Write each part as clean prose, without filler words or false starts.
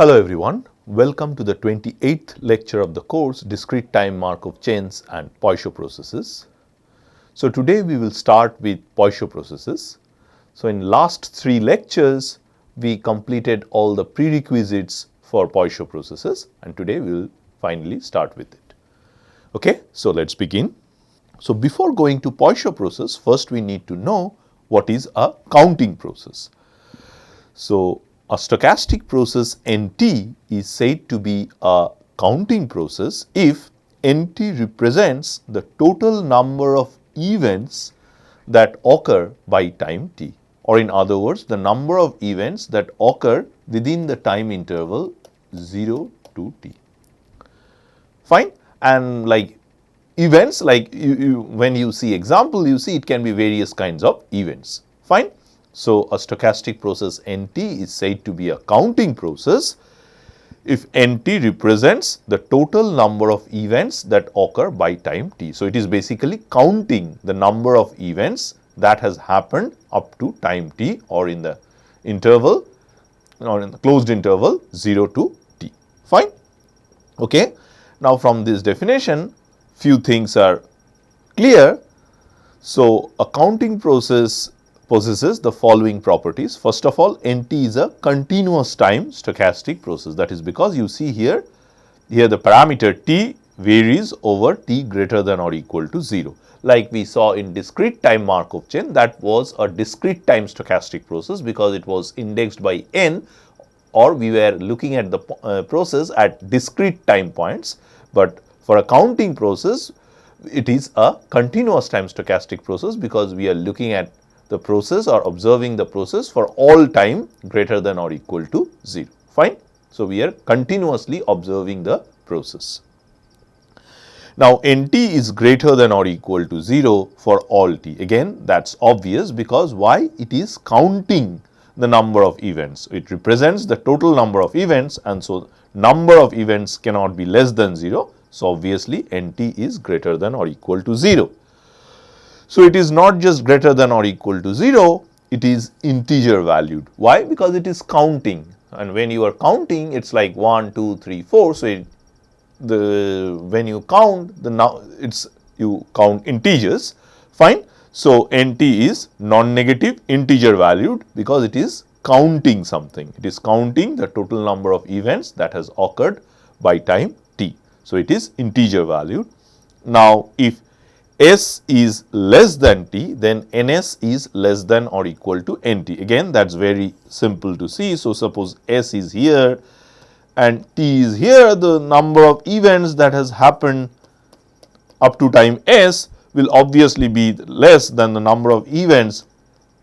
Hello everyone, welcome to the 28th lecture of the course Discrete-time Markov chains and Poisson processes. So today we will start with Poisson processes. So in last 3 lectures we completed all the prerequisites for Poisson processes and today we will finally start with it. Okay, so let's begin. So before going to Poisson process, first we need to know what is a counting process. So a stochastic process NT is said to be a counting process if NT represents the total number of events that occur by time t, or in other words the number of events that occur within the time interval 0 to t. Fine, and like events, like when you see example, you see it can be various kinds of events. Fine. So a stochastic process NT is said to be a counting process if NT represents the total number of events that occur by time t. So it is basically counting the number of events that has happened up to time t, or in the interval, or in the closed interval 0 to t. Fine. Okay. Now from this definition, few things are clear. So a counting process possesses the following properties. First of all, NT is a continuous time stochastic process. That is because you see here the parameter t varies over t greater than or equal to 0. Like we saw in discrete time Markov chain, that was a discrete time stochastic process because it was indexed by n, or we were looking at the process at discrete time points. But for a counting process, it is a continuous time stochastic process because we are looking at the process or observing the process for all time greater than or equal to 0. Fine. So we are continuously observing the process. Now NT is greater than or equal to 0 for all t. Again, that's obvious because why? It is counting the number of events. It represents the total number of events, and so number of events cannot be less than 0. So obviously NT is greater than or equal to 0. So it is not just greater than or equal to 0, it is integer valued. Why? Because it is counting, and when you are counting, it's like 1, 2, 3, 4. So when you count you count integers. Fine. So NT is non-negative integer valued because it is counting something. It is counting the total number of events that has occurred by time t. So it is integer valued. Now if S is less than t, then NS is less than or equal to NT. Again, that's very simple to see. So suppose S is here and t is here, the number of events that has happened up to time S will obviously be less than the number of events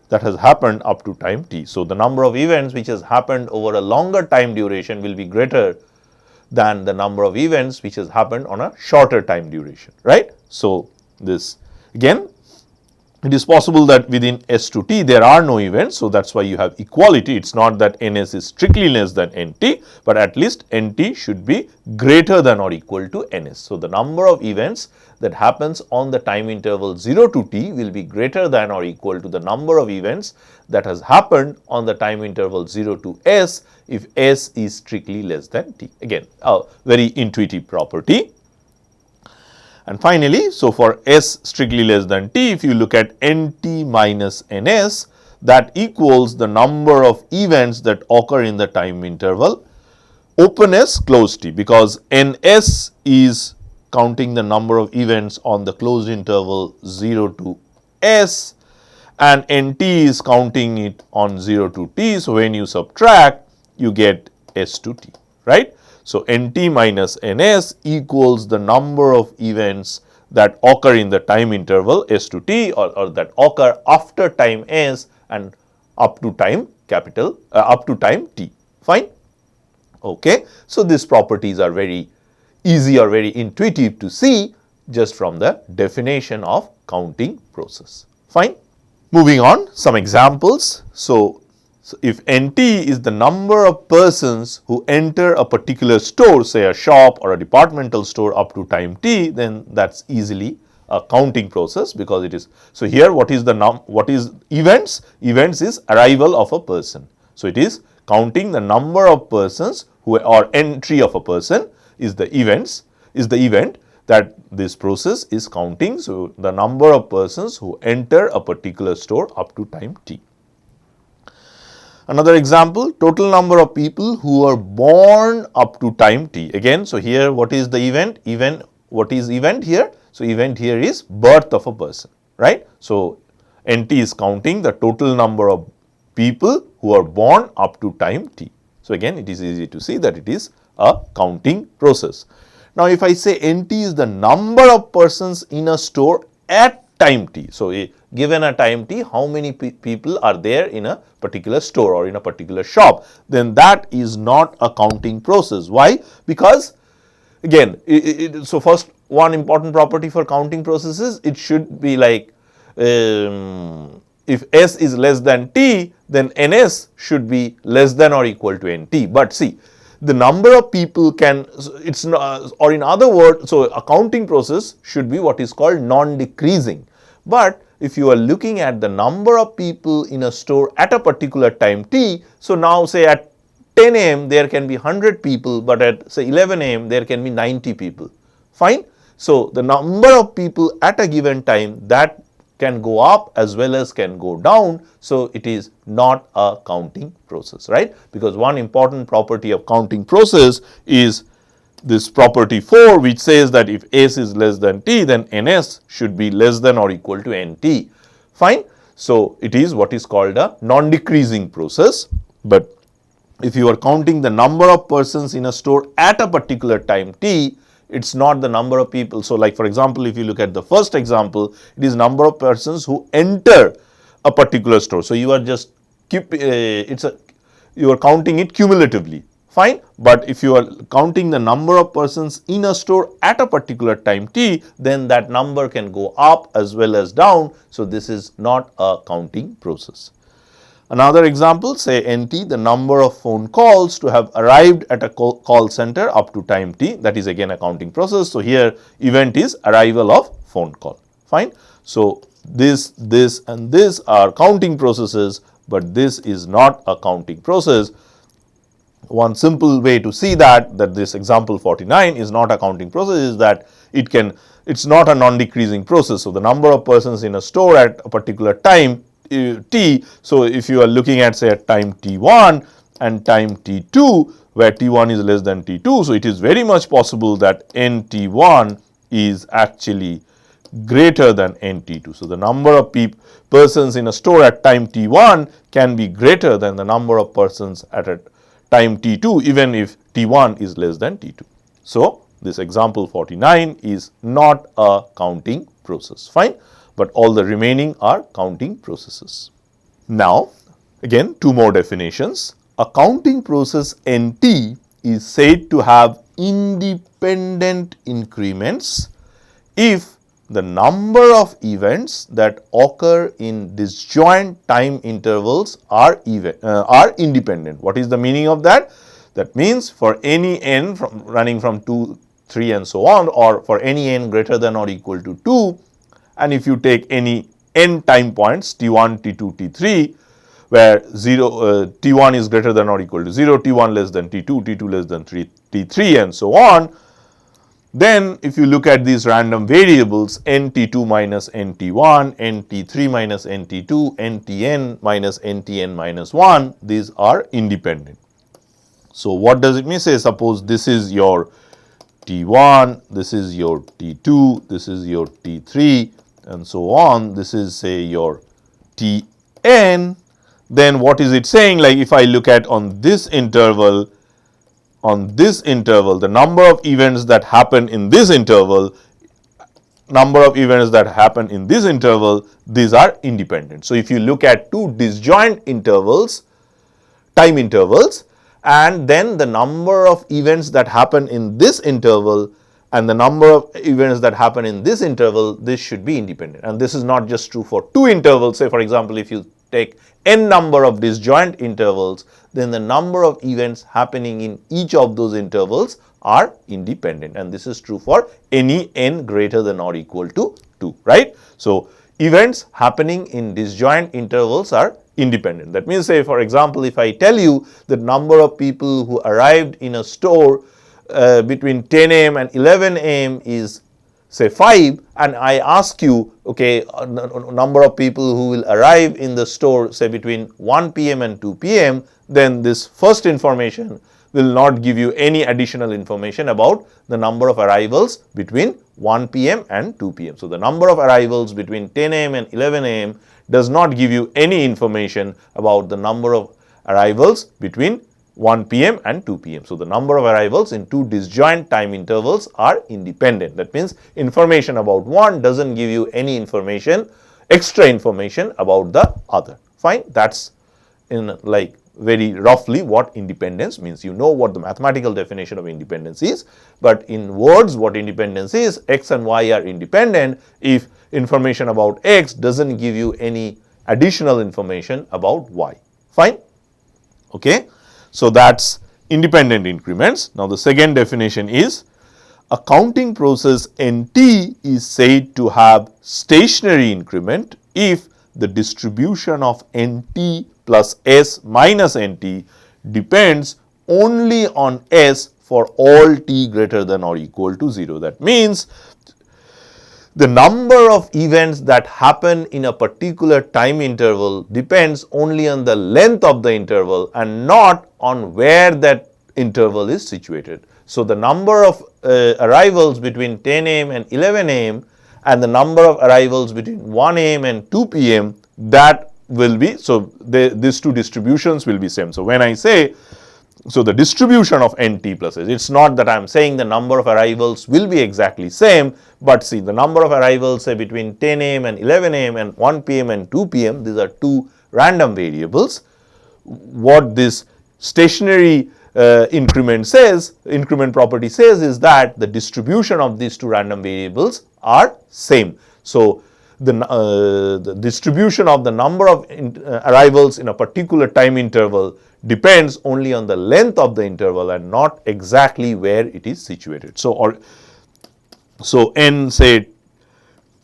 that has happened up to time t. So the number of events which has happened over a longer time duration will be greater than the number of events which has happened on a shorter time duration, right? So this again, it is possible that within S to t there are no events. So that's why you have equality. It's not that NS is strictly less than NT, but at least NT should be greater than or equal to NS. So the number of events that happens on the time interval 0 to t will be greater than or equal to the number of events that has happened on the time interval 0 to S if S is strictly less than t. Again, a very intuitive property. And finally, so for S strictly less than t, if you look at NT minus NS, that equals the number of events that occur in the time interval open S closed t, because NS is counting the number of events on the closed interval 0 to S and NT is counting it on 0 to t. So when you subtract, you get S to t, right? So NT minus NS equals the number of events that occur in the time interval S to t, or that occur after time S and up to time up to time t. Fine. Okay. So these properties are very easy or very intuitive to see just from the definition of counting process. Fine. Moving on, some examples. So if NT is the number of persons who enter a particular store, say a shop or a departmental store up to time t, then that's easily a counting process because it is. So here what is events? Events is arrival of a person. So it is counting the number of persons who, or entry of a person is the event that this process is counting. So, the number of persons who enter a particular store up to time t. Another example, total number of people who are born up to time t. Again, so here what is the event? What is event here? So, event here is birth of a person, right? So, NT is counting the total number of people who are born up to time t. So, again it is easy to see that it is a counting process. Now, if I say NT is the number of persons in a store at time t. So, given a time t, how many people are there in a particular store or in a particular shop, then that is not a counting process. Why? Because again, so first, one important property for counting processes, it should be like if S is less than T, then NS should be less than or equal to NT. But see, the number of people can, it's not, or in other words, so a counting process should be what is called non-decreasing. But if you are looking at the number of people in a store at a particular time t, so now say at 10 a.m. there can be 100 people, but at say 11 a.m. there can be 90 people. Fine. So, the number of people at a given time, that can go up as well as can go down. So, it is not a counting process, right? Because one important property of counting process is this property 4, which says that if S is less than T, then NS should be less than or equal to NT. Fine. So, it is what is called a non-decreasing process. But if you are counting the number of persons in a store at a particular time t, it's not the number of people. So, like for example, if you look at the first example, it is number of persons who enter a particular store. So, you are just you are counting it cumulatively, fine. But if you are counting the number of persons in a store at a particular time t, then that number can go up as well as down. So, this is not a counting process. Another example, say NT, the number of phone calls to have arrived at a call center up to time t, that is again a counting process. So, here event is arrival of phone call, fine. So, this and this are counting processes, but this is not a counting process. One simple way to see that this example 49 is not a counting process is that it's not a non-decreasing process. So, the number of persons in a store at a particular time t. So, if you are looking at say at time t1 and time t2, where t1 is less than t2. So, it is very much possible that nt1 is actually greater than nt2. So, the number of persons in a store at time t1 can be greater than the number of persons at a time t2, even if t1 is less than t2. So, this example 49 is not a counting process, fine. But all the remaining are counting processes. Now, again two more definitions. A counting process NT is said to have independent increments if the number of events that occur in disjoint time intervals are independent. What is the meaning of that? That means for any n running from 2, 3 and so on, or for any n greater than or equal to 2, and if you take any n time points t1, t2, t3, where t1 is greater than or equal to 0, t1 less than t2, t2 less than t3 and so on, then if you look at these random variables nt2 minus nt1, nt3 minus nt2, ntn minus ntn minus 1, these are independent. So, what does it mean? Say suppose this is your t1, this is your t2, this is your t3 and so on, this is say your tn, then what is it saying? Like if I look at on this interval, the number of events that happen in this interval, these are independent. So, if you look at two disjoint intervals, time intervals, and then the number of events that happen in this interval and the number of events that happen in this interval, this should be independent. And this is not just true for two intervals. Say for example, if you take n number of disjoint intervals, then the number of events happening in each of those intervals are independent, and this is true for any n greater than or equal to 2, right. So, events happening in disjoint intervals are independent. That means, say for example, if I tell you the number of people who arrived in a store between 10 a.m. and 11 a.m. is say 5, and I ask you, okay, number of people who will arrive in the store say between 1 p.m. and 2 p.m., then this first information will not give you any additional information about the number of arrivals between 1 p.m. and 2 p.m. So, the number of arrivals between 10 a.m. and 11 a.m. does not give you any information about the number of arrivals between 1 p.m. and 2 p.m. So, the number of arrivals in two disjoint time intervals are independent. That means, information about one does not give you any information, extra information about the other. Fine. That is in like very roughly what independence means. You know what the mathematical definition of independence is, but in words what independence is, x and y are independent if information about x does not give you any additional information about y. Fine. Okay. So, that is independent increments. Now, the second definition is a counting process NT is said to have stationary increment if the distribution of NT plus S minus NT depends only on S for all t greater than or equal to 0. That means, the number of events that happen in a particular time interval depends only on the length of the interval and not on where that interval is situated. So, the number of arrivals between 10 a.m. and 11 a.m. and the number of arrivals between 1 a.m. and 2 p.m. that will be, so these two distributions will be same. So, when I say, so the distribution of NT plus S, it is not that I am saying the number of arrivals will be exactly same, but see the number of arrivals say between 10 a.m. and 11 a.m. and 1 p.m. and 2 p.m. these are two random variables. What this stationary increment says, increment property says is that the distribution of these two random variables are same. So, the distribution of the number of arrivals in a particular time interval depends only on the length of the interval and not exactly where it is situated. So, so n say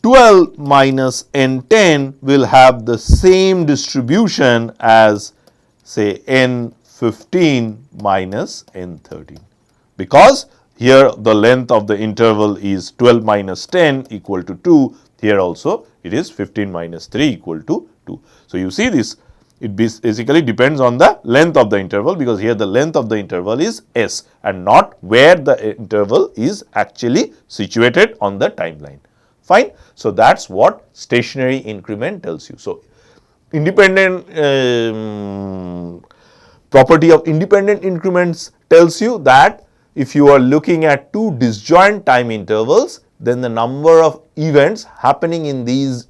12 minus n10 will have the same distribution as say n15 minus n13, because here the length of the interval is 12 minus 10 equal to 2, here also it is 15 minus 3 equal to 2. So, you see this, it basically depends on the length of the interval, because here the length of the interval is S and not where the interval is actually situated on the timeline. Fine. So, that is what stationary increment tells you. So, independent property of independent increments tells you that if you are looking at two disjoint time intervals, then the number of events happening in these,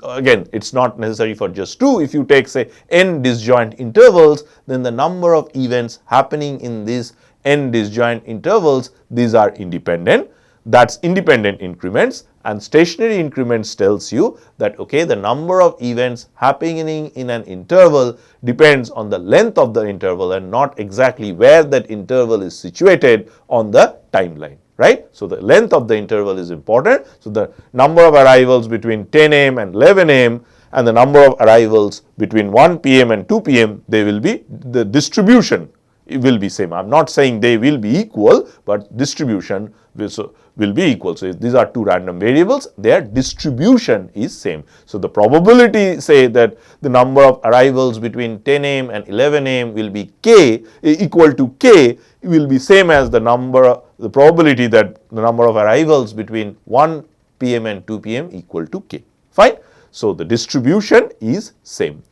again it is not necessary for just two, if you take say n disjoint intervals, then the number of events happening in these n disjoint intervals, these are independent. That is independent increments, and stationary increments tells you that okay, the number of events happening in an interval depends on the length of the interval and not exactly where that interval is situated on the timeline. Right. So, the length of the interval is important. So, the number of arrivals between 10 a.m. and 11 a.m. and the number of arrivals between 1 p.m. and 2 p.m. they will be, the distribution will be same. I am not saying they will be equal, but distribution will be equal. So, these are two random variables, their distribution is same. So, the probability say that the number of arrivals between 10 a.m. and 11 a.m. will be k equal to k will be same as the number, the probability that the number of arrivals between 1 p.m. and 2 p.m. equal to k. Fine. So, the distribution is same.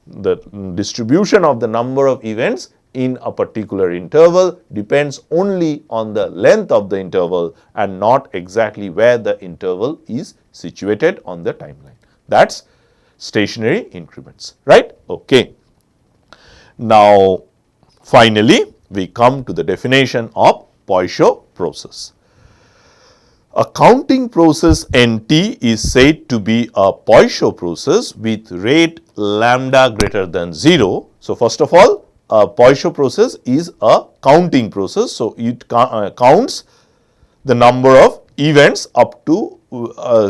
The distribution of the number of events in a particular interval depends only on the length of the interval and not exactly where the interval is situated on the timeline. That is stationary increments, right. Okay. Now, finally, we come to the definition of Poisson process. A counting process NT is said to be a Poisson process with rate lambda greater than 0. So, first of all, a Poisson process is a counting process. So, it counts the number of events up to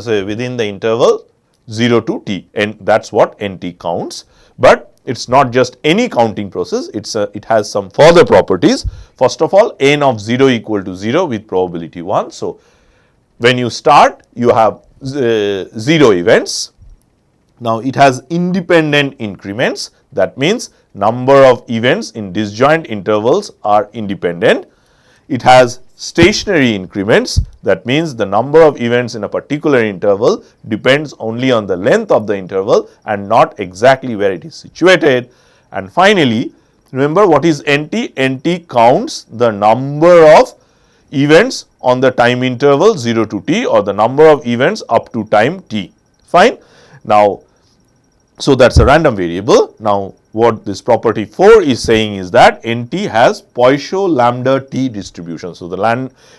say within the interval 0 to t, and that is what NT counts. But It's not just any counting process, it has some further properties. First of all, n of 0 equal to 0 with probability 1. So, when you start, you have 0 events. Now, it has independent increments, that means number of events in disjoint intervals are independent. It has stationary increments, that means the number of events in a particular interval depends only on the length of the interval and not exactly where it is situated. And finally, remember what is NT? NT counts the number of events on the time interval 0 to t or the number of events up to time t. Fine. Now, so that is a random variable. Now, what this property 4 is saying is that NT has Poisson lambda t distribution. So,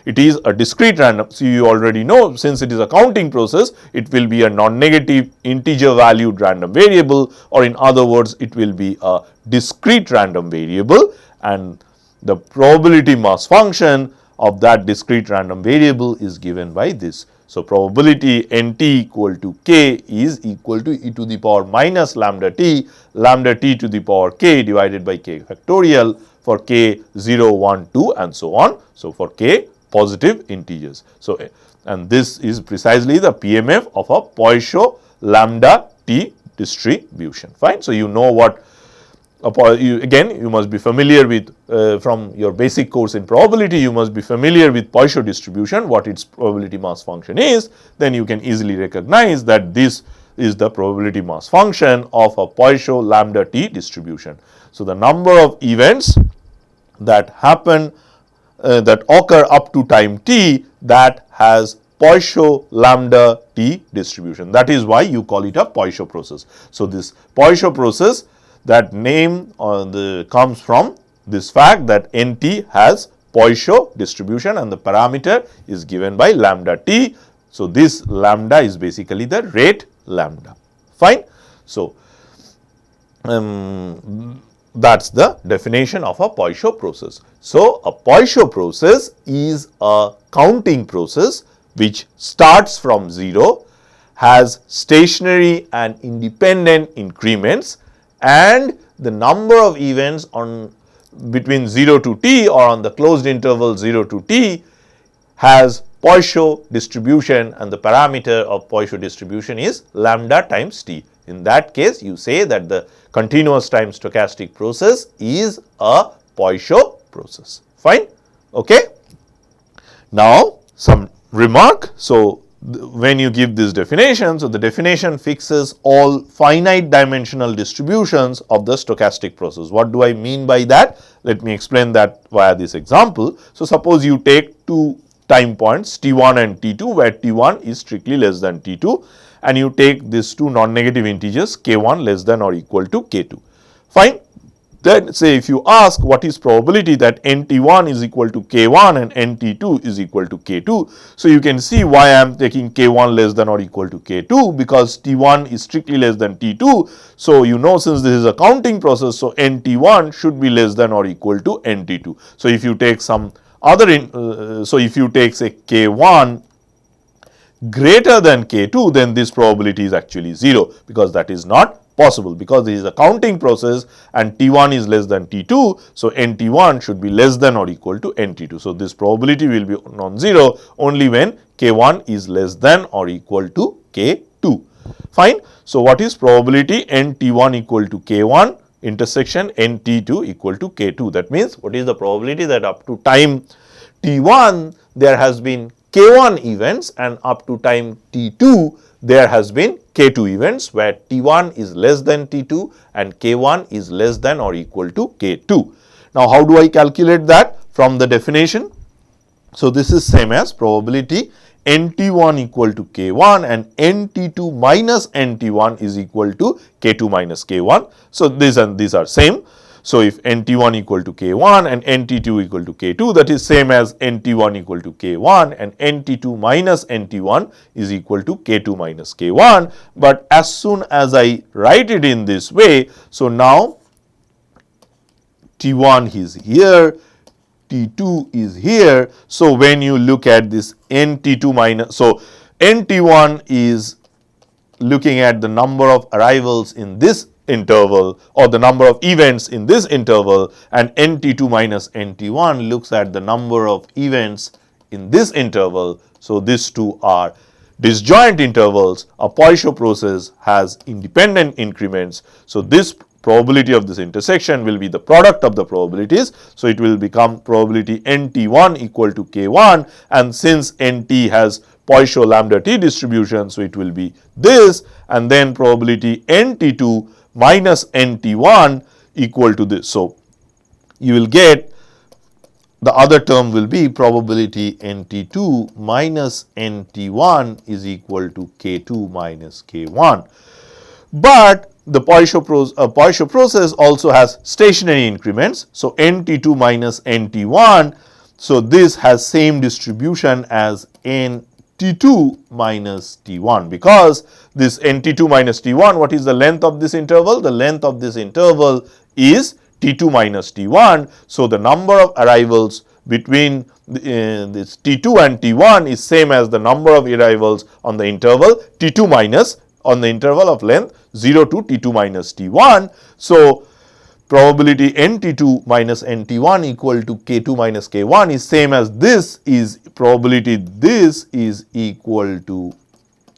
it is a discrete random. So, you already know, since it is a counting process, it will be a non-negative integer valued random variable, or in other words, it will be a discrete random variable, and the probability mass function of that discrete random variable is given by this. So, probability NT equal to k is equal to e to the power minus lambda t to the power k divided by k factorial for k 0, 1, 2 and so on. So, for k positive integers. So, and this is precisely the PMF of a Poisson lambda t distribution. Fine. So, you know what again you must be familiar with from your basic course in probability, you must be familiar with Poisson distribution, what its probability mass function is. Then you can easily recognize that this is the probability mass function of a Poisson lambda t distribution. So, the number of events that happen that occur up to time t that has Poisson lambda t distribution. That is why you call it a Poisson process. So, this Poisson process, that name comes from this fact that NT has Poisson distribution and the parameter is given by lambda t. So, this lambda is basically the rate lambda. Fine. So, that is the definition of a Poisson process. So, a Poisson process is a counting process which starts from 0, has stationary and independent increments, and the number of events on between 0 to t or on the closed interval 0 to t has Poisson distribution, and the parameter of Poisson distribution is lambda times t. In that case, you say that the continuous time stochastic process is a Poisson process. Fine. Okay. Now, some remark. So, when you give this definition, so the definition fixes all finite dimensional distributions of the stochastic process. What do I mean by that? Let me explain that via this example. So, suppose you take two time points t1 and t2, where t1 is strictly less than t2, and you take these two non-negative integers k1 less than or equal to k2. Fine. Then say if you ask what is probability that NT1 is equal to K1 and NT2 is equal to K2. So, you can see why I am taking K1 less than or equal to K2, because T1 is strictly less than T2. So, you know, since this is a counting process, so NT1 should be less than or equal to NT2. So, if you take some other if you take say K1 greater than K2, then this probability is actually 0, because that is not possible, because this is a counting process and T1 is less than T2. So, NT1 should be less than or equal to NT2. So, this probability will be non-zero only when K1 is less than or equal to K2. Fine. So, what is probability NT1 equal to K1 intersection NT2 equal to K2? That means, what is the probability that up to time T1 there has been K1 events and up to time T2 there has been K2 events, where T1 is less than T2 and K1 is less than or equal to K2. Now, how do I calculate that from the definition? So, this is same as probability NT1 equal to K1 and NT2 minus NT1 is equal to K2 minus K1. So, these and these are same. So, if NT1 equal to K1 and NT2 equal to K2, that is same as NT1 equal to K1 and NT2 minus NT1 is equal to K2 minus K1. But as soon as I write it in this way, so now T1 is here, T2 is here. So, when you look at this NT2 minus, so NT1 is looking at the number of arrivals in this interval or the number of events in this interval, and nt2 minus nt1 looks at the number of events in this interval. So, these two are disjoint intervals. A Poisson process has independent increments. So, this probability of this intersection will be the product of the probabilities. So, it will become probability nt1 equal to k1, and since nt has Poisson lambda t distribution, so it will be this, and then probability nt2 minus nt1 equal to this. So, you will get the other term will be probability nt2 minus nt1 is equal to k2 minus k1. But the Poisson process also has stationary increments. So, nt2 minus nt1, so this has same distribution as nt2 minus t1, because this nt2 minus t1, what is the length of this interval? The length of this interval is t2 minus t1. So, the number of arrivals between this t2 and t1 is same as the number of arrivals on the interval t2 minus on the interval of length 0 to t2 minus t1. So, probability nt2 minus nt1 equal to k2 minus k1 is same as this is probability this is equal to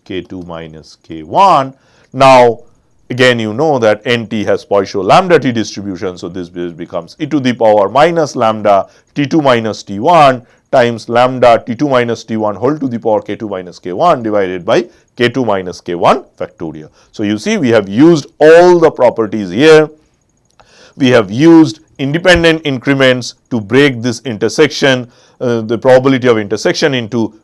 k2 minus k1. Now, again you know that nt has Poisson lambda t distribution. So, this becomes e to the power minus lambda t2 minus t1 times lambda t2 minus t1 whole to the power k2 minus k1 divided by k2 minus k1 factorial. So, you see we have used all the properties here. We have used independent increments to break this intersection, the probability of intersection into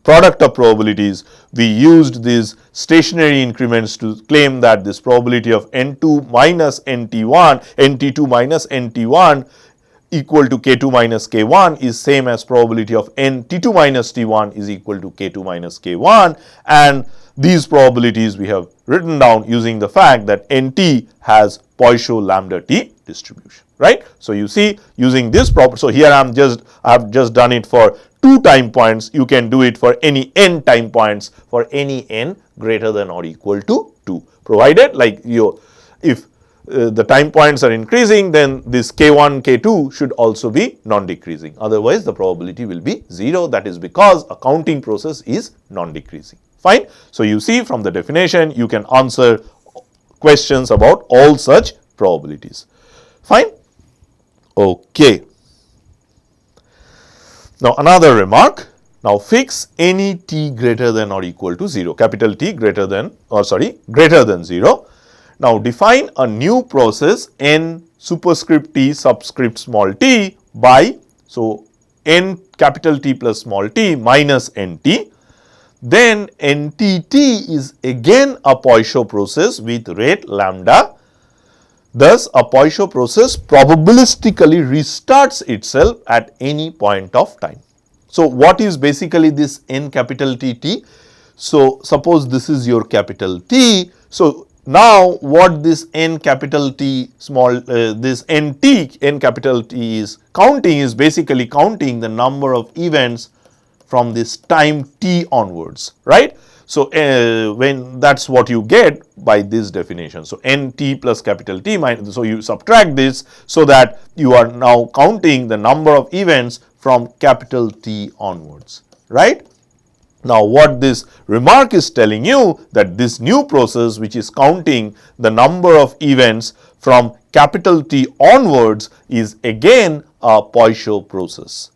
product of probabilities. We used these stationary increments to claim that this probability of n2 minus nt1, nt2 minus nt1 equal to k2 minus k1 is same as probability of nt2 minus t1 is equal to k2 minus k1, and these probabilities we have written down using the fact that nt has Poisson lambda t distribution, right. So, you see using this property. So, here I have just done it for 2 time points. You can do it for any n time points for any n greater than or equal to 2, provided like if the time points are increasing, then this k1 k2 should also be non-decreasing, otherwise the probability will be 0. That is because a counting process is non-decreasing. Fine. So, you see from the definition you can answer questions about all such probabilities. Fine. Okay. Now, another remark. Now, fix any t greater than or equal to 0, capital T greater than greater than 0. Now, define a new process n superscript t subscript small t by, so n capital T plus small t minus nt. Then ntt is again a Poisson process with rate lambda. Thus, a Poisson process probabilistically restarts itself at any point of time. So, what is basically this n capital T t? So, suppose this is your capital T. So, now what this n capital T small this nt n capital T is counting is basically counting the number of events from this time t onwards, right. So, when that is what you get by this definition. So, nt plus capital T minus, so you subtract this, so that you are now counting the number of events from capital T onwards, right. Now, what this remark is telling you, that this new process which is counting the number of events from capital T onwards is again a Poisson process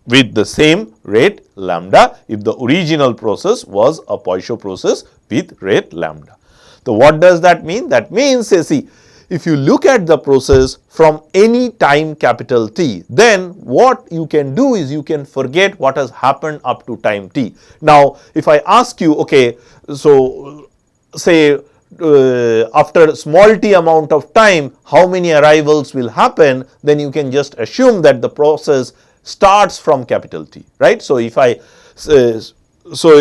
with the same rate lambda, if the original process was a Poisson process with rate lambda. So, what does that mean? That means, see, if you look at the process from any time capital T, then what you can do is you can forget what has happened up to time t. Now, if I ask you, okay, so say after small t amount of time, how many arrivals will happen, then you can just assume that the process starts from capital T, right. So, if I so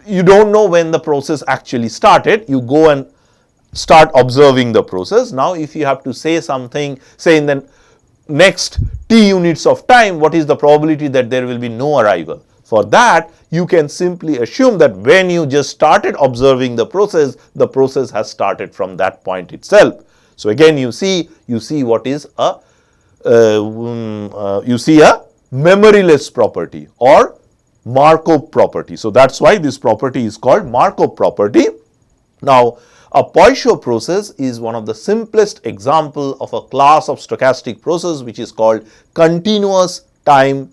you do not know when the process actually started, you go and start observing the process. Now, if you have to say something, say in the next t units of time, what is the probability that there will be no arrival? For that, you can simply assume that when you just started observing the process has started from that point itself. So again you see what is a you see a memoryless property or Markov property. So that's why this property is called Markov property. Now a Poisson process is one of the simplest example of a class of stochastic process which is called continuous time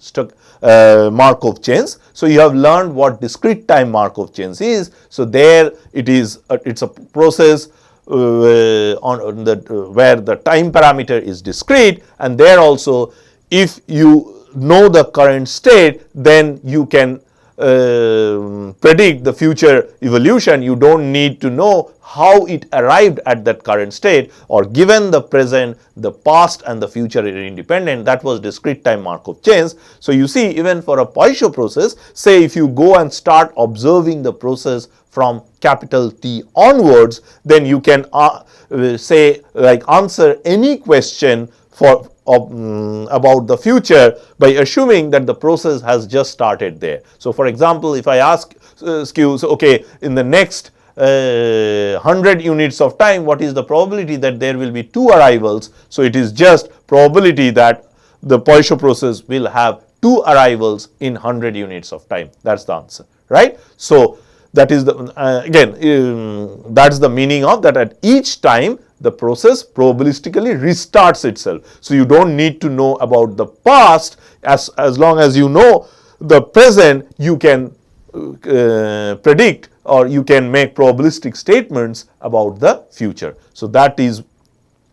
Markov chains. So you have learned what discrete time Markov chains is. So there it is it's a process where the time parameter is discrete, and there also if you know the current state, then you can predict the future evolution. You don't need to know how it arrived at that current state, or given the present, the past and the future are independent. That was discrete time Markov chains. So you see, even for a Poisson process, say if you go and start observing the process from capital T onwards, then you can say like answer any question for about the future by assuming that the process has just started there. So for example, if I ask you, so okay, in the next 100 units of time, what is the probability that there will be 2 arrivals? So it is just probability that the Poisson process will have 2 arrivals in 100 units of time. That's the answer, right? So that is the that's the meaning of that. At each time the process probabilistically restarts itself. So you don't need to know about the past. As long as you know the present, you can predict, or you can make probabilistic statements about the future. So that is,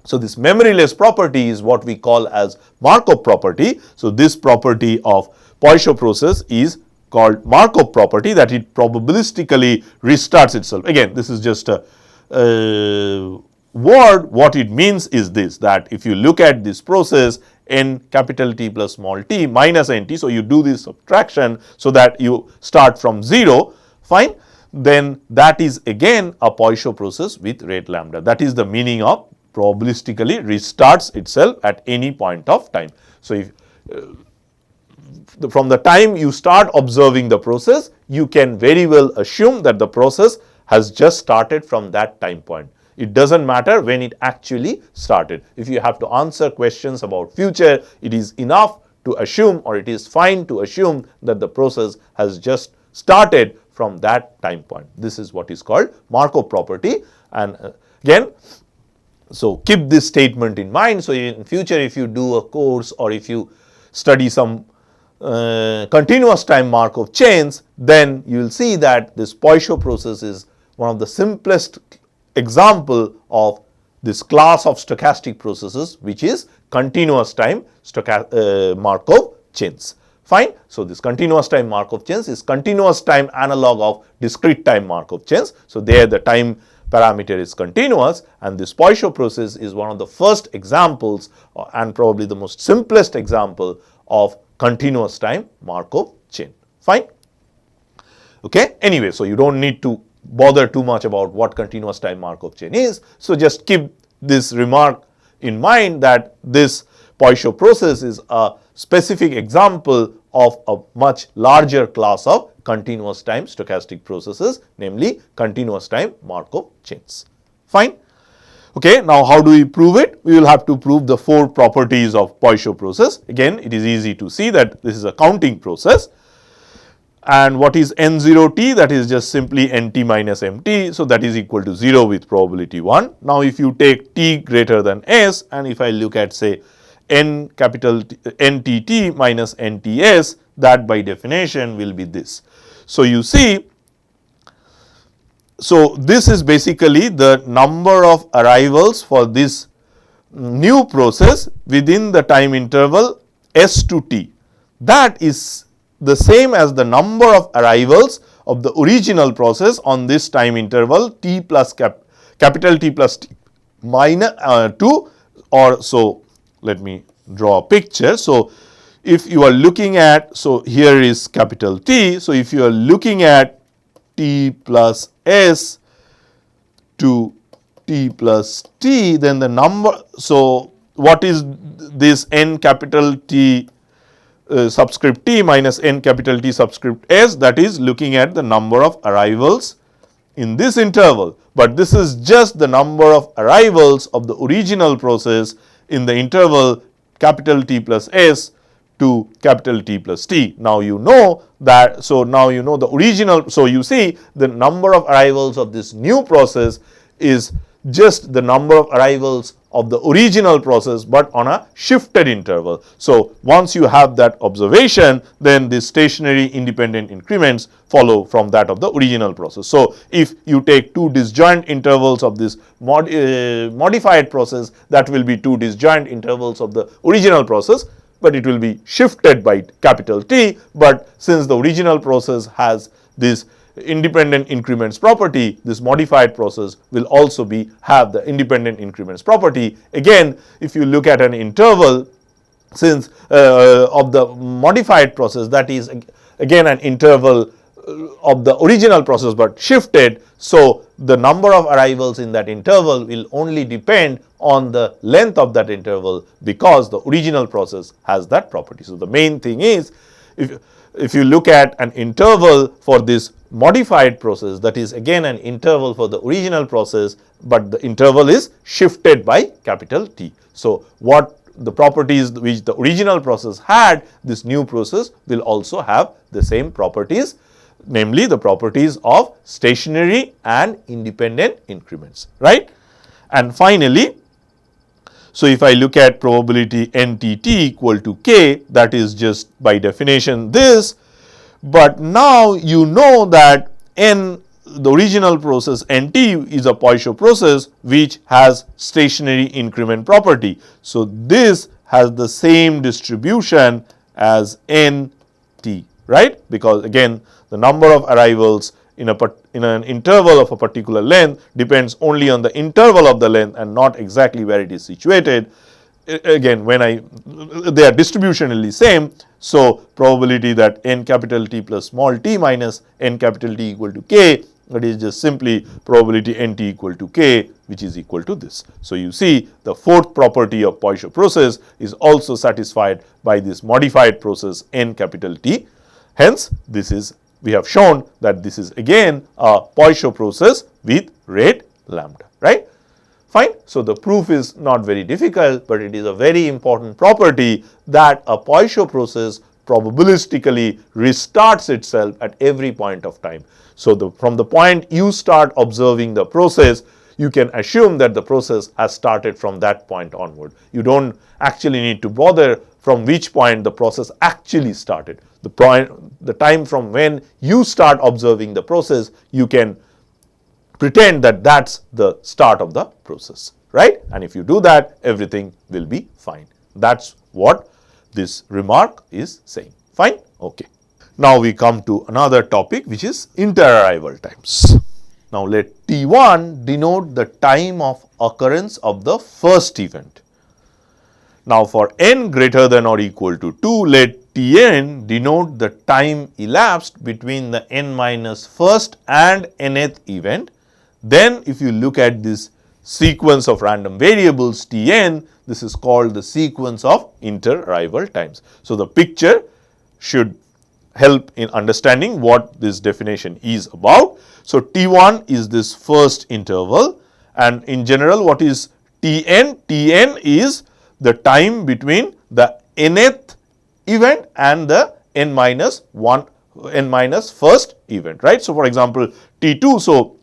so this memoryless property is what we call as Markov property. So this property of Poisson process is called Markov property, that it probabilistically restarts itself. Again, this is just a word. What it means is this, that if you look at this process n capital T plus small t minus nt, so you do this subtraction so that you start from 0, fine, then that is again a Poisson process with rate lambda. That is the meaning of probabilistically restarts itself at any point of time. So if from the time you start observing the process, you can very well assume that the process has just started from that time point. It doesn't matter when it actually started. If you have to answer questions about future, it is enough to assume, or it is fine to assume, that the process has just started from that time point. This is what is called Markov property. And again, so keep this statement in mind. So in future, if you do a course or if you study some continuous time Markov chains, then you will see that this Poisson process is one of the simplest example of this class of stochastic processes, which is continuous time Markov chains. Fine. So this continuous time Markov chains is continuous time analog of discrete time Markov chains. So there the time parameter is continuous, and this Poisson process is one of the first examples and probably the most simplest example of continuous time Markov chain. Fine. Okay. Anyway, so you don't need to bother too much about what continuous time Markov chain is. So just keep this remark in mind, that this Poisson process is a specific example of a much larger class of continuous time stochastic processes, namely continuous time Markov chains. Fine. Okay, now how do we prove it? We will have to prove the 4 properties of Poisson process. Again, it is easy to see that this is a counting process. And what is n0t? That is just simply nt minus mt. So that is equal to 0 with probability 1. Now if you take t greater than s, and if I look at say n capital ntt minus nts, that by definition will be this. So you see, so this is basically the number of arrivals for this new process within the time interval s to t. That is the same as the number of arrivals of the original process on this time interval t plus capital T plus t minus 2, or so let me draw a picture. So if you are looking at, so here is capital T. So if you are looking at t plus s to t plus t, then the number, so what is this n capital T subscript t minus n capital T subscript s? That is looking at the number of arrivals in this interval, but this is just the number of arrivals of the original process in the interval capital T plus S to capital T plus T. Now you know that, so now you know the original, so you see the number of arrivals of this new process is just the number of arrivals of the original process, but on a shifted interval. So once you have that observation, then the stationary independent increments follow from that of the original process. So if you take two disjoint intervals of this modified process, that will be two disjoint intervals of the original process, but it will be shifted by capital T. But since the original process has this independent increments property, this modified process will also have the independent increments property. Again, if you look at an interval, since of the modified process, that is again an interval of the original process but shifted, so the number of arrivals in that interval will only depend on the length of that interval, because the original process has that property. So the main thing is, if you look at an interval for this modified process, that is again an interval for the original process, but the interval is shifted by capital T. So what the properties which the original process had, this new process will also have the same properties, namely the properties of stationary and independent increments, right? And finally, so if I look at probability NTT equal to K, that is just by definition this, but now you know that the original process NT is a Poisson process which has stationary increment property. So this has the same distribution as NT, right? Because again, the number of arrivals in an interval of a particular length depends only on the interval of the length and not exactly where it is situated. Again, when they are distributionally same, so probability that n capital T plus small t minus n capital T equal to K, that is just simply probability NT equal to K, which is equal to this. So you see the fourth property of Poisson process is also satisfied by this modified process n capital T. Hence, we have shown that this is again a Poisson process with rate lambda, right? Fine. So the proof is not very difficult, but it is a very important property that a Poisson process probabilistically restarts itself at every point of time. So from the point you start observing the process, you can assume that the process has started from that point onward. You don't actually need to bother from which point the process actually started. The time from when you start observing the process, you can pretend that that's the start of the process, right? And if you do that, everything will be fine. That's what this remark is saying. Fine? Okay. Now we come to another topic, which is interarrival times. Now let T1 denote the time of occurrence of the first event. Now for n greater than or equal to 2, let Tn denote the time elapsed between the n minus first and nth event. Then if you look at this sequence of random variables Tn, this is called the sequence of interarrival times. So the picture should help in understanding what this definition is about. So T1 is this first interval, and in general what is Tn? Tn is the time between the nth event and the n minus first event, right? So for example, T2, so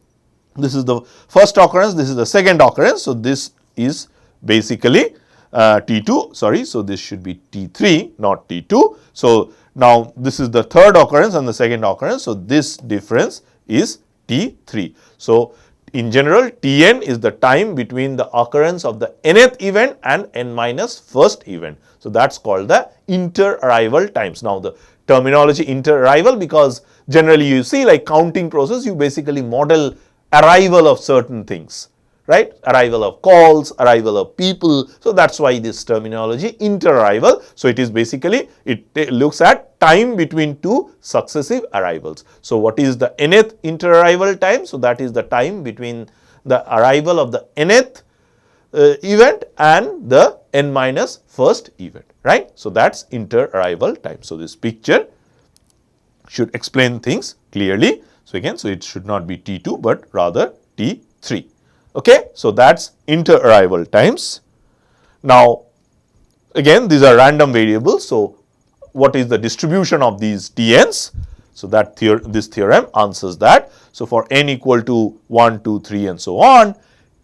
this is the first occurrence, this is the second occurrence. So this is basically T2, sorry, so this should be T3, not T2. So now this is the third occurrence and the second occurrence. So this difference is T3. So in general, Tn is the time between the occurrence of the nth event and n minus first event. So that's called the interarrival times. Now the terminology interarrival, because generally you see like counting process, you basically model arrival of certain things, right? Arrival of calls, arrival of people. So that's why this terminology interarrival. So it is basically, it looks at time between two successive arrivals. So what is the nth interarrival time? So that is the time between the arrival of the nth event and the n minus first event, right? So that's interarrival time. So this picture should explain things clearly. So again, so it should not be T2 but rather T3. Okay, so that's inter-arrival times. Now again, these are random variables. So what is the distribution of these Tn's? So that this theorem answers that. So for n equal to 1, 2, 3 and so on,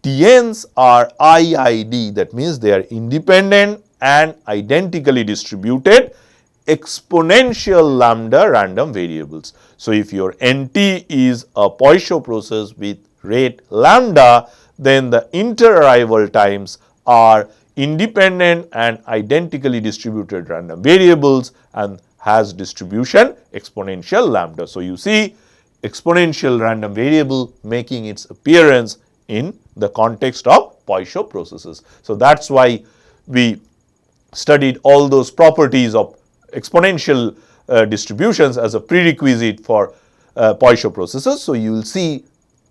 Tn's are IID, that means they are independent and identically distributed exponential lambda random variables. So if your NT is a Poisson process with rate lambda, then the inter-arrival times are independent and identically distributed random variables and has distribution exponential lambda. So you see exponential random variable making its appearance in the context of Poisson processes. So that's why we studied all those properties of exponential distributions as a prerequisite for Poisson processes. So you will see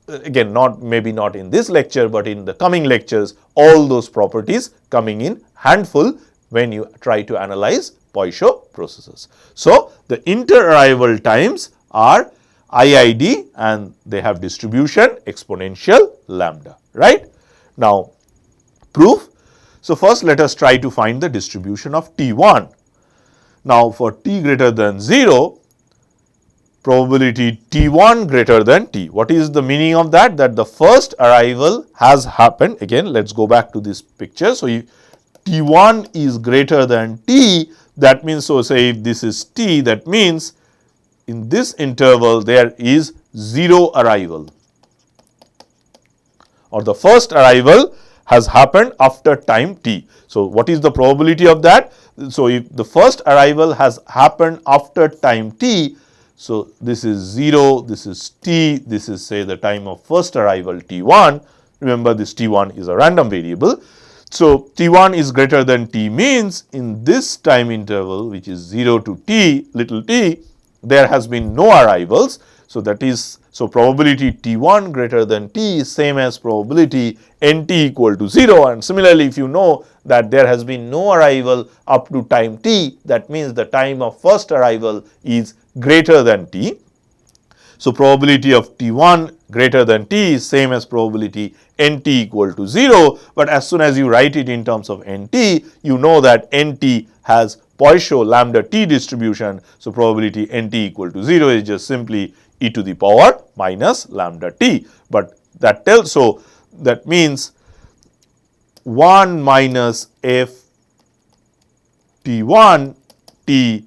again, maybe not in this lecture, but in the coming lectures, all those properties coming in handful when you try to analyze Poisson processes. So the inter-arrival times are IID and they have distribution exponential lambda, right? Now proof. So first let us try to find the distribution of T1. Now for t greater than 0, probability T1 greater than T. What is the meaning of that? That the first arrival has happened. Again, let's go back to this picture. So if T1 is greater than T, that means, so say if this is T, that means in this interval there is 0 arrival, or the first arrival has happened after time T. So what is the probability of that? So if the first arrival has happened after time T, so this is 0, this is T, this is say the time of first arrival T1. Remember, this T1 is a random variable. So T1 is greater than T means in this time interval, which is 0 to T, little t, there has been no arrivals. So that is, so probability T1 greater than T is same as probability NT equal to 0. And similarly, if you know that there has been no arrival up to time T, that means the time of first arrival is greater than T. So probability of T1 greater than T is same as probability NT equal to 0. But as soon as you write it in terms of NT, you know that NT has Poisson lambda T distribution. So probability NT equal to 0 is just simply e to the power minus lambda T. But that tells, so that means 1 minus f T1 T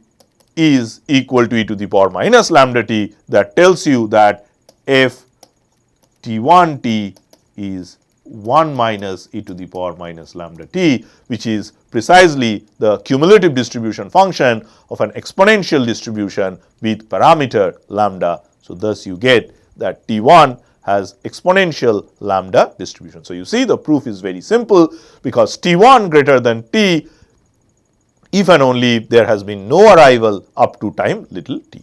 is equal to e to the power minus lambda T. That tells you that f T1 T is 1 minus e to the power minus lambda T, which is precisely the cumulative distribution function of an exponential distribution with parameter lambda. So thus you get that T1 has exponential lambda distribution. So you see the proof is very simple, because T1 greater than T if and only if there has been no arrival up to time little t.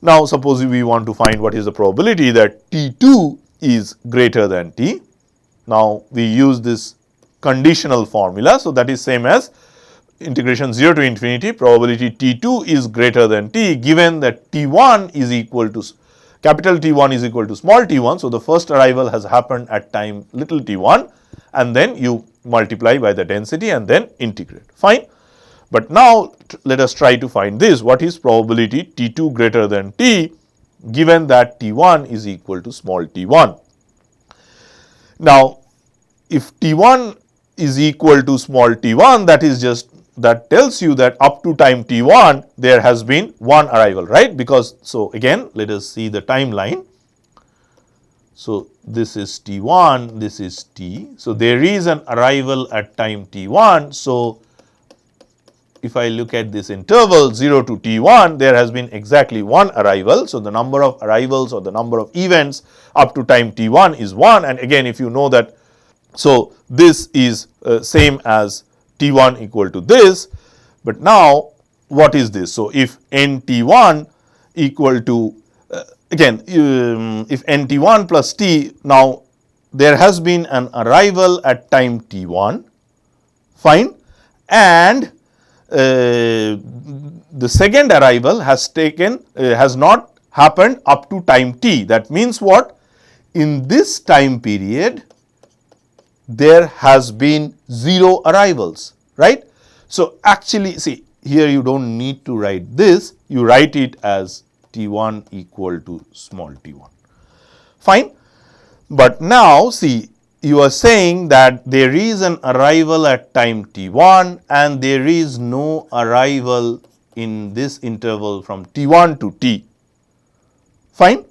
Now suppose we want to find what is the probability that T2 is greater than T. Now we use this conditional formula. So that is same as integration 0 to infinity probability T2 is greater than T, given that T1 is equal to capital T1 is equal to small t1. So the first arrival has happened at time little t1, and then you multiply by the density and then integrate. Fine. But now let us try to find this. What is probability T2 greater than T, given that T1 is equal to small t1? Now if T1 is equal to small t1, that is just, that tells you that up to time T1 there has been one arrival, right? Because, so again let us see the timeline. So this is T1, this is T. So there is an arrival at time T1. So if I look at this interval 0 to T1, there has been exactly one arrival. So the number of arrivals or the number of events up to time T1 is 1. And again, if you know that, so this is same as T1 equal to this. But now what is this? So if NT1 equal to again if NT1 plus T, now there has been an arrival at time T1, fine, and the second arrival has taken has not happened up to time t. That means what? In this time period, there has been 0 arrivals, right? So actually, see, here you don't need to write this, you write it as t1 equal to small t1. Fine. But now see, you are saying that there is an arrival at time t1 and there is no arrival in this interval from t1 to t. Fine.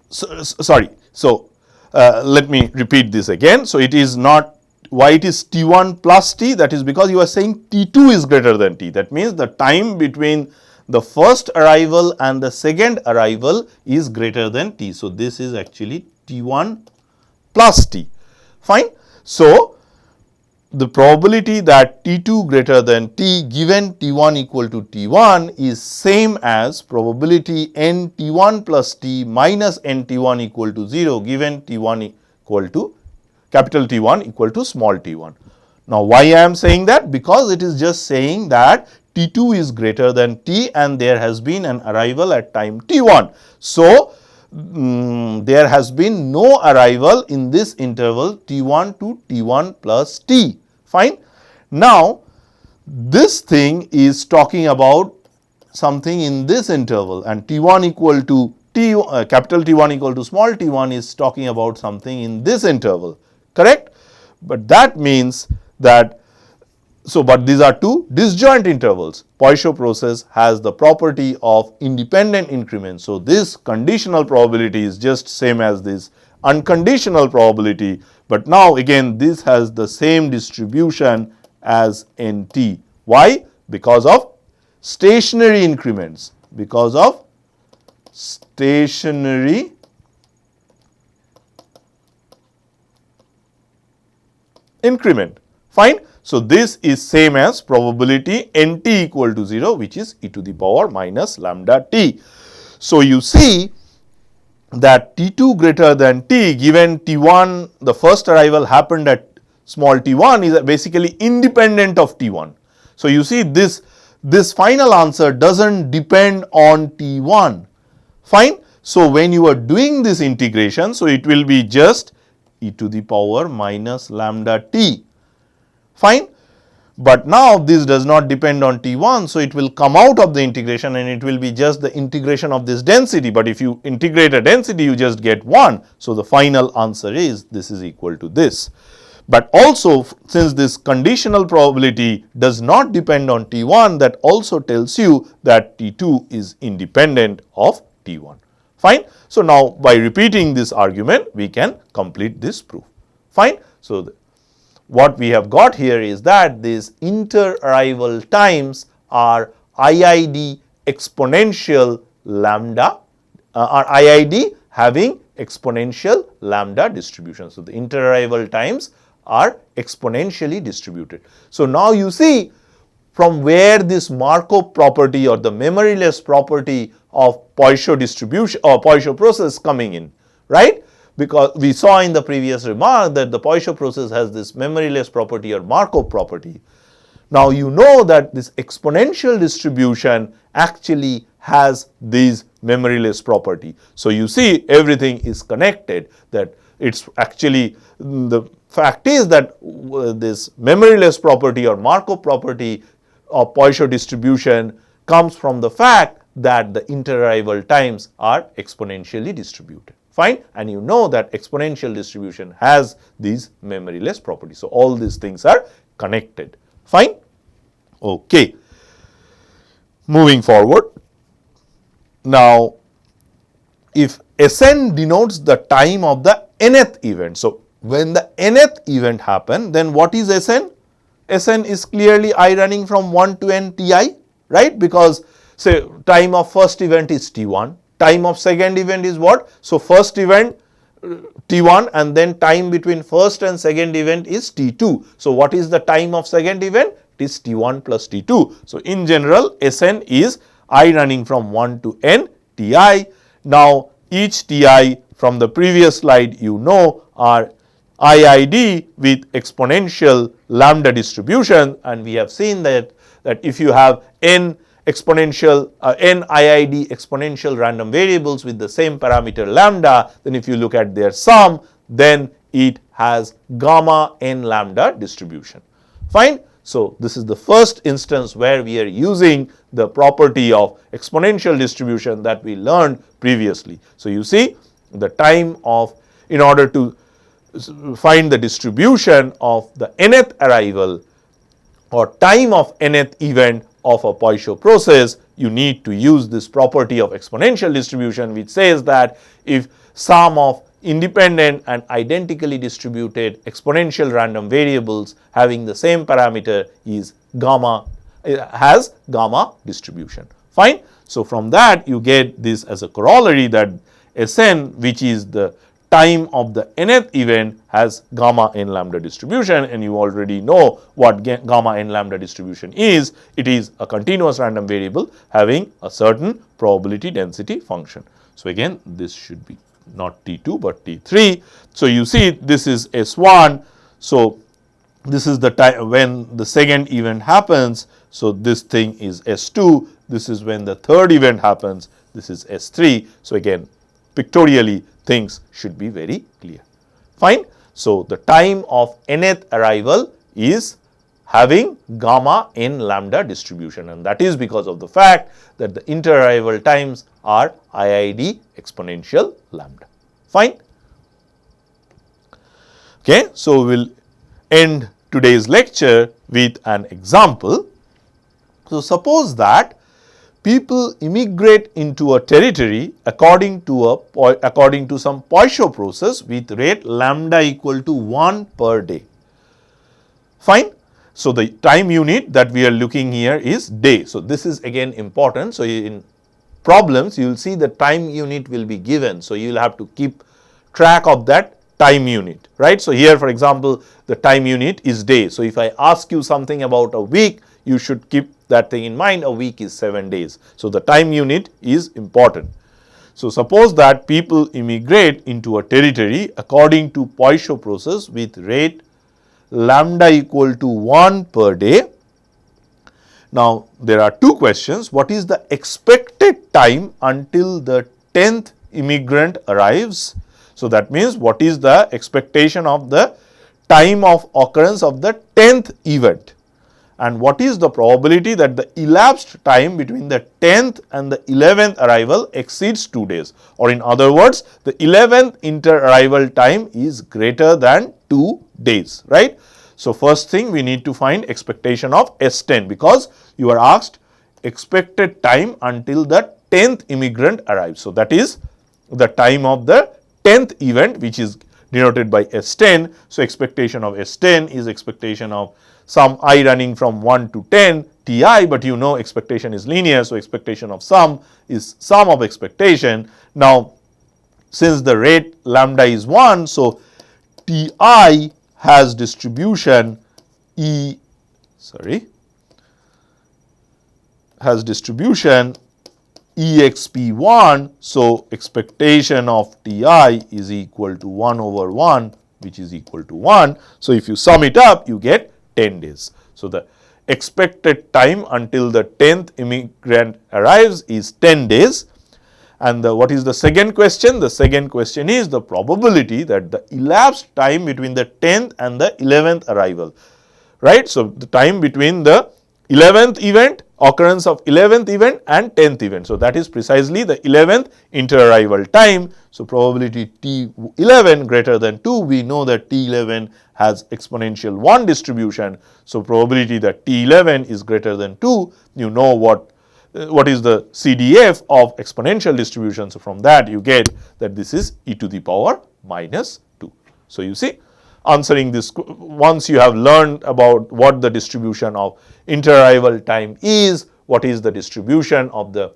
Sorry. So, let me repeat this again. So, it is not, why it is t1 plus t, that is because you are saying t2 is greater than t. That means the time between the first arrival and the second arrival is greater than t. So, this is actually t1 plus t. Fine. So, the probability that t2 greater than t given t1 equal to t1 is same as probability n t1 plus t minus n t1 equal to 0 given t1 equal to capital T1 equal to small t1. Now, why I am saying that? Because it is just saying that t2 is greater than t and there has been an arrival at time t1. So, there has been no arrival in this interval t1 to t1 plus t. Fine. Now, this thing is talking about something in this interval and t1 equal to t, capital T1 equal to small t1 is talking about something in this interval, correct? But that means that, so but these are two disjoint intervals. Poisson process has the property of independent increments. So, this conditional probability is just same as this unconditional probability, but now again this has the same distribution as nt. Why? Because of stationary increments, because of stationary increment. Fine. So, this is same as probability nt equal to 0, which is e to the power minus lambda t. So, you see that t2 greater than t given t1, the first arrival happened at small t1 is basically independent of t1. So, you see this final answer does not depend on t1. Fine. So, when you are doing this integration, so it will be just e to the power minus lambda t. Fine. But now this does not depend on t1, so it will come out of the integration and it will be just the integration of this density. But if you integrate a density, you just get 1. So, the final answer is this is equal to this. But also, since this conditional probability does not depend on t1, that also tells you that t2 is independent of t1. Fine. So, now by repeating this argument, we can complete this proof. Fine. So, what we have got here is that these interarrival times are IID exponential lambda, are IID having exponential lambda distribution. So, the interarrival times are exponentially distributed. So, now you see from where this Markov property or the memoryless property of Poisson distribution or Poisson process coming in, right? Because we saw in the previous remark that the Poisson process has this memoryless property or Markov property. Now, you know that this exponential distribution actually has this memoryless property. So, you see everything is connected, that it's actually, the fact is that this memoryless property or Markov property of Poisson distribution comes from the fact that the interarrival times are exponentially distributed. Fine. And you know that exponential distribution has these memoryless properties. So, all these things are connected. Fine. Okay. Moving forward. Now, if Sn denotes the time of the nth event. So, when the nth event happen, then what is Sn? Sn is clearly I running from 1 to n ti, right? Because say time of first event is t1. Time of second event is what? So, first event t1 and then time between first and second event is t2. So, what is the time of second event? It is t1 plus t2. So, in general Sn is I running from 1 to n ti. Now, each ti from the previous slide you know are IID with exponential lambda distribution, and we have seen that if you have n exponential n IID exponential random variables with the same parameter lambda, then if you look at their sum, then it has gamma n lambda distribution. Fine. So, this is the first instance where we are using the property of exponential distribution that we learned previously. So, you see the time of, in order to find the distribution of the nth arrival or time of nth event of a Poisson process, you need to use this property of exponential distribution, which says that if sum of independent and identically distributed exponential random variables having the same parameter is gamma, has gamma distribution. Fine. So, from that you get this as a corollary that Sn, which is the time of the nth event, has gamma n lambda distribution, and you already know what gamma n lambda distribution is. It is a continuous random variable having a certain probability density function. So, again this should be not T2 but T3. So, you see this is S1. So, this is the time when the second event happens. So, this thing is S2. This is when the third event happens. This is S3. So, again pictorially things should be very clear. Fine. So, the time of nth arrival is having gamma n lambda distribution, and that is because of the fact that the interarrival times are IID exponential lambda. Fine. Okay. So, we will end today's lecture with an example. So, suppose that people immigrate into a territory according to some Poisson process with rate lambda equal to 1 per day. Fine. So, the time unit that we are looking here is day. So, this is again important. So, in problems you will see the time unit will be given. So, you will have to keep track of that time unit, right. So, here for example the time unit is day. So, if I ask you something about a week, you should keep that thing in mind. A week is 7 days. So, the time unit is important. So, suppose that people immigrate into a territory according to Poisson process with rate lambda equal to 1 per day. Now, there are two questions. What is the expected time until the 10th immigrant arrives? So, that means what is the expectation of the time of occurrence of the 10th event, and what is the probability that the elapsed time between the 10th and the 11th arrival exceeds 2 days, or in other words the 11th inter-arrival time is greater than 2 days, right. So, first thing we need to find expectation of S10, because you are asked expected time until the 10th immigrant arrives. So, that is the time of the 10th event, which is denoted by S10. So, expectation of S10 is expectation of some I running from 1 to 10 Ti, but you know expectation is linear. So, expectation of sum is sum of expectation. Now, since the rate lambda is 1, so Ti has distribution exp1. So, expectation of Ti is equal to 1 over 1, which is equal to 1. So, if you sum it up, you get 10 days. So, the expected time until the 10th immigrant arrives is 10 days. And what is the second question? The second question is the probability that the elapsed time between the 10th and the 11th arrival, right. So, the time between the 11th event, occurrence of 11th event and 10th event. So, that is precisely the 11th inter-arrival time. So, probability T11 greater than 2, we know that T11 has exponential 1 distribution. So, probability that T11 is greater than 2, you know what is the CDF of exponential distribution. So, from that you get that this is e to the power minus 2. So, you see, answering this, once you have learned about what the distribution of inter-arrival time is, what is the distribution of the,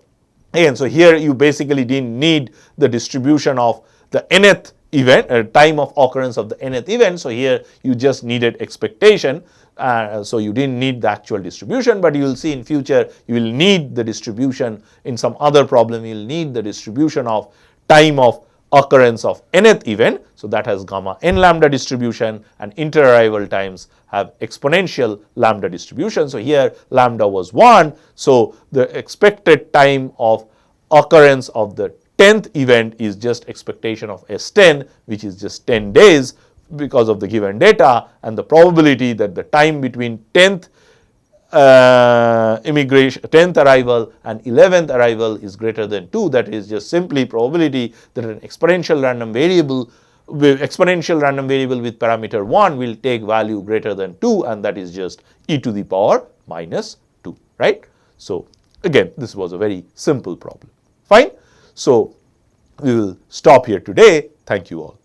again, so here you basically didn't need the distribution of the nth event, time of occurrence of the nth event. So, here you just needed expectation. So, you didn't need the actual distribution, but you will see in future you will need the distribution in some other problem. You will need the distribution of time of occurrence of nth event. So, that has gamma n lambda distribution, and interarrival times have exponential lambda distribution. So, here lambda was 1. So, the expected time of occurrence of the 10th event is just expectation of S10, which is just 10 days because of the given data, and the probability that the time between 10th immigration, 10th arrival and 11th arrival is greater than 2. That is just simply probability that an exponential random variable with parameter 1 will take value greater than 2, and that is just e to the power minus 2, right. So, again, this was a very simple problem. Fine. So, we will stop here today. Thank you all.